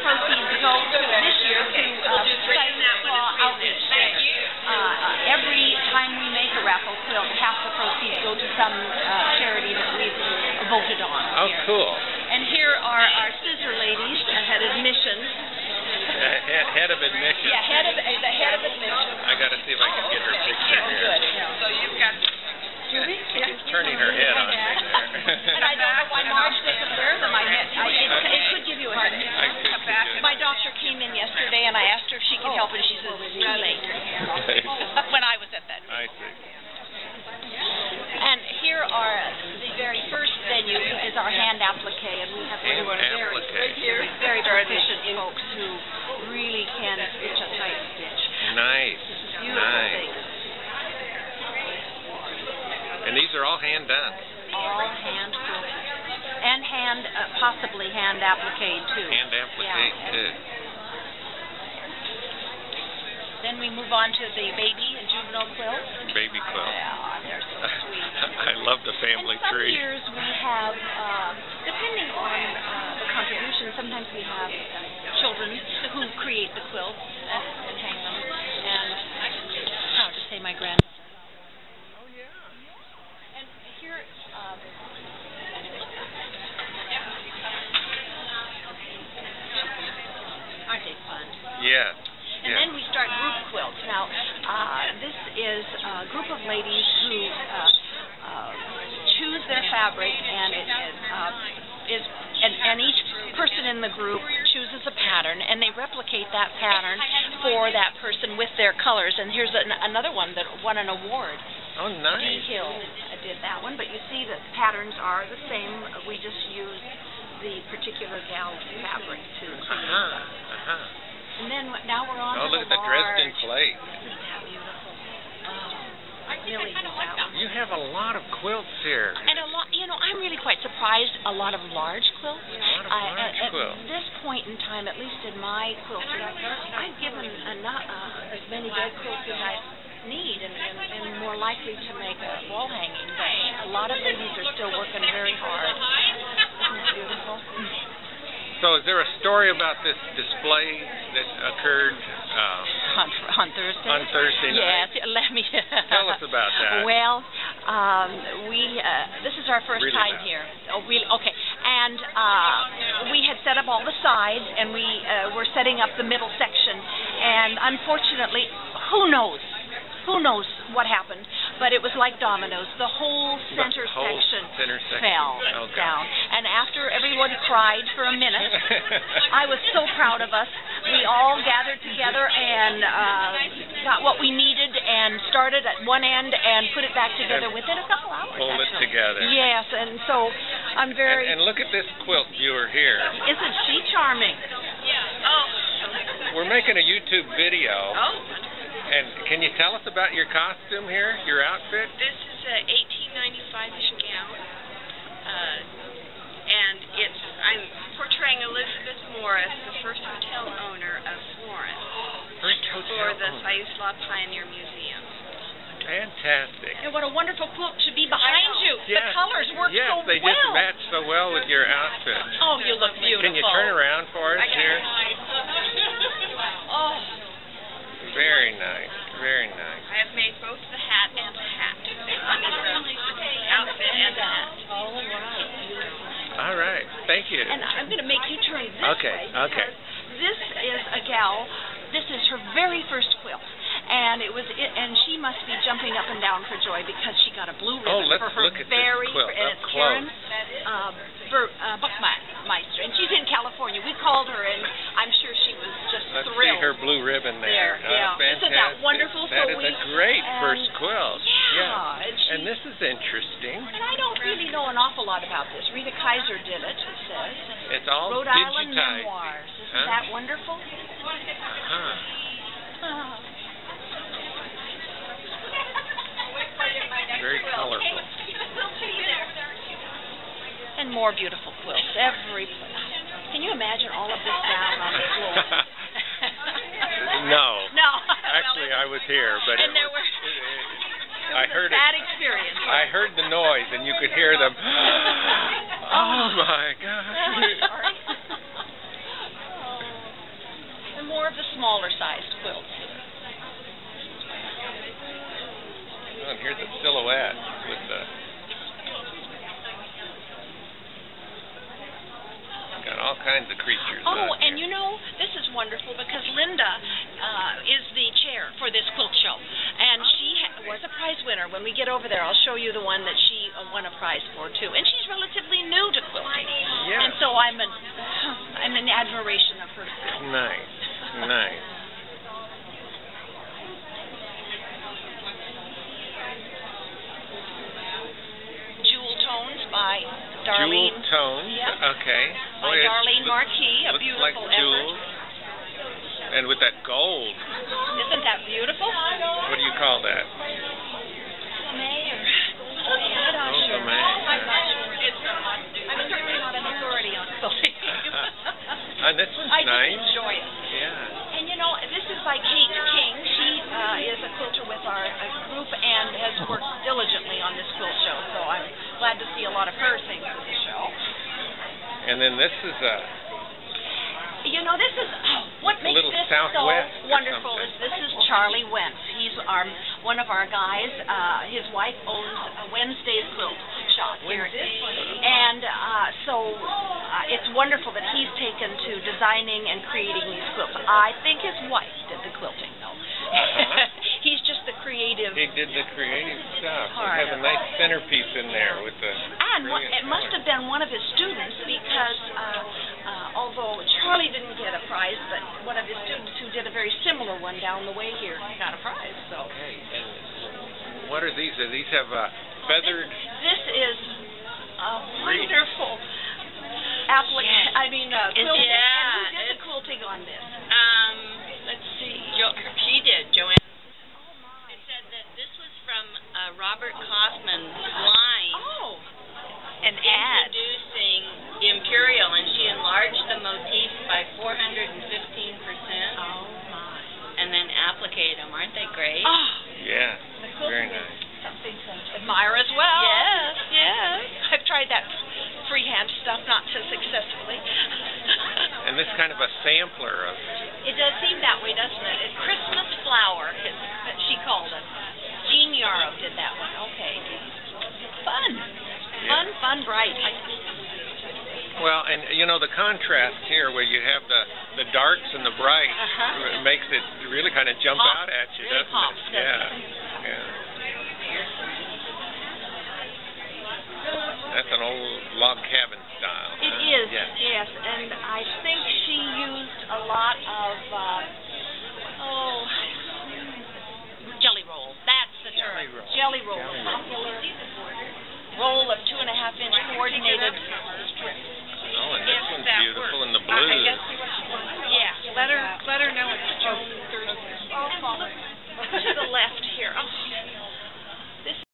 proceeds go to this year to Silent Claw Outreach Day. Every time we make a raffle quilt, half the proceeds go to some charity that we've voted on. Oh, here. Cool. And here are our scissor ladies at admissions. Head of admissions. Yeah, the head of admissions. I got to see if I can get her picture here. Good. So you've got... Julie? She's turning her head on me there. And I don't know why Marge doesn't wear them. It could give you a headache. My doctor came in yesterday and I asked her if she could help, and she says it's too late. When I was at that. I see. And here are the very first venue is our hand applique, and we have very proficient folks who really can stitch a tight stitch. Nice. Beautiful things. And these are all hand done. All hand quilted. And possibly hand applique too. Hand applique too. Then we move on to the baby and juvenile quilts. Baby quilt. Yeah, they're so sweet. I love the family and some tree. years we have, depending on the contribution, sometimes we have children who create the quilts and hang them. And how to say my granddaughter. Oh yeah. And here, aren't they fun? Yeah. And then we start group quilts. Now, this is a group of ladies who choose their fabric, and and each person in the group chooses a pattern, and they replicate that pattern for that person with their colors. And here's another one that won an award. Oh, nice. D. Hill did that one, but you see the patterns are the same. We just use the particular gal's fabric to create And then now we're on to look at the Dresden plate. Isn't that beautiful? Really that one. You have a lot of quilts here. And a lot, I'm really quite surprised. A lot of large quilts. Large quilts. At this point in time, at least in my quilting, I've given as many bed quilts as I need, and more likely to make a wall hanging. But a lot of ladies are still working very hard. Isn't it beautiful? So is there a story about this display that occurred on Thursday? On Thursday night? Yes, let me tell us about that. Well, this is our first really time here. Oh, really? Okay. And we had set up all the sides, and we were setting up the middle section. And unfortunately, who knows what happened? But it was like dominoes. The whole center section fell down. And after everyone cried for a minute, I was so proud of us. We all gathered together and got what we needed and started at one end and put it back together within a couple hours. Pulled it together. Yes, and so I'm very... And look at this quilt viewer here. Isn't she charming? Yeah. Oh. We're making a YouTube video. Oh. And can you tell us about your costume here, your outfit? This is a 1895-ish gown, and I'm portraying Elizabeth Morris, the first hotel owner of Florence, for the Siuslaw Pioneer Museum. Fantastic. And what a wonderful quilt to be behind you. Yes. The colors work so well. Yes, they just match so well with your outfit. Oh, you look beautiful. Can you turn around for us here? Oh. Very nice, very nice. I have made both the hat and the hat. I mean, the outfit and the hat. All right, beautiful. All right, thank you. And I'm going to make you turn this way. Okay. This is a gal. This is her very first quilt. And and she must be jumping up and down for joy because she got a blue ribbon let's for her look at very this quilt and it's Karen Buckmeister, and she's in California. We called her, and I'm sure she was just Let's thrilled. see her blue ribbon there. Yeah. Fantastic. Isn't that wonderful? That is a great first quilt. Yeah. And this is interesting. And I don't really know an awful lot about this. Rita Kaiser did it says. It's all Rhode Island digitized. Memoirs. Isn't that wonderful? Very colorful. And more beautiful quilts every place. Can you imagine all of this down on the floor? No. No. Actually, I was here, but and there were. I heard it. Bad experience. I heard the noise, and you could hear them. Oh my God. Sorry. kinds of creatures. Oh, on and here. you know, this is wonderful because Linda is the chair for this quilt show, and she was a prize winner. When we get over there, I'll show you the one that she won a prize for too. And she's relatively new to quilting, Yeah. and so I'm in admiration of her. Nice, nice. Jewel Tones by Darlene. Jewel tones. Yeah. Okay. By Darlene Marquis, a looks beautiful like jewels. And with that gold. Isn't that beautiful? What do you call that? I'm not sure. Gold I'm certainly not an authority on quilting. And this one's I nice. just enjoy it. Yeah. And you know, this is by Kate King. She is a quilter with our group and has worked diligently on this quilt show. So I'm glad to see a lot of her things at the show. And then this is You know, this is what makes little this Southwest so or wonderful something. is this is Charlie Wentz. He's one of our guys. His wife owns a Wednesday's quilt shop here, and so it's wonderful that he's taken to designing and creating these quilts. I think his wife did the quilting, though. He's just the creative. he did the creative stuff. It Part has a of nice centerpiece in there with the. And it must have been one of his students because although Charlie didn't get a prize, but one of his students who did a very similar one down the way here got a prize. So Okay. And what are these? Do these have feathered? this is a wonderful application. I mean, quilting. And who did the quilting on this? Let's see. She did, Joanne. It said that this was from Robert Kaufman's line. Oh, An ad. Introducing the Imperial, and she enlarged the motif by 415%. oh my! And then appliqued them. Aren't they great? Oh, Yeah. the quilting Very is nice. something to admire as well. Yes, yes. I've tried that freehand stuff, not so successfully. And this kind of a sampler of. It does seem that way, doesn't it? It's Christmas flower, she called it. Jean Yarrow did that one. Okay. Fun. Yeah. Fun, bright. Well, and you know the contrast here, where you have the darks and the brights, Uh-huh. it makes it really kind of jump Pops. out at you, Really doesn't pops, it? doesn't Yeah. Yeah. That's an old log cabin style. It huh? is, Yeah. yes. And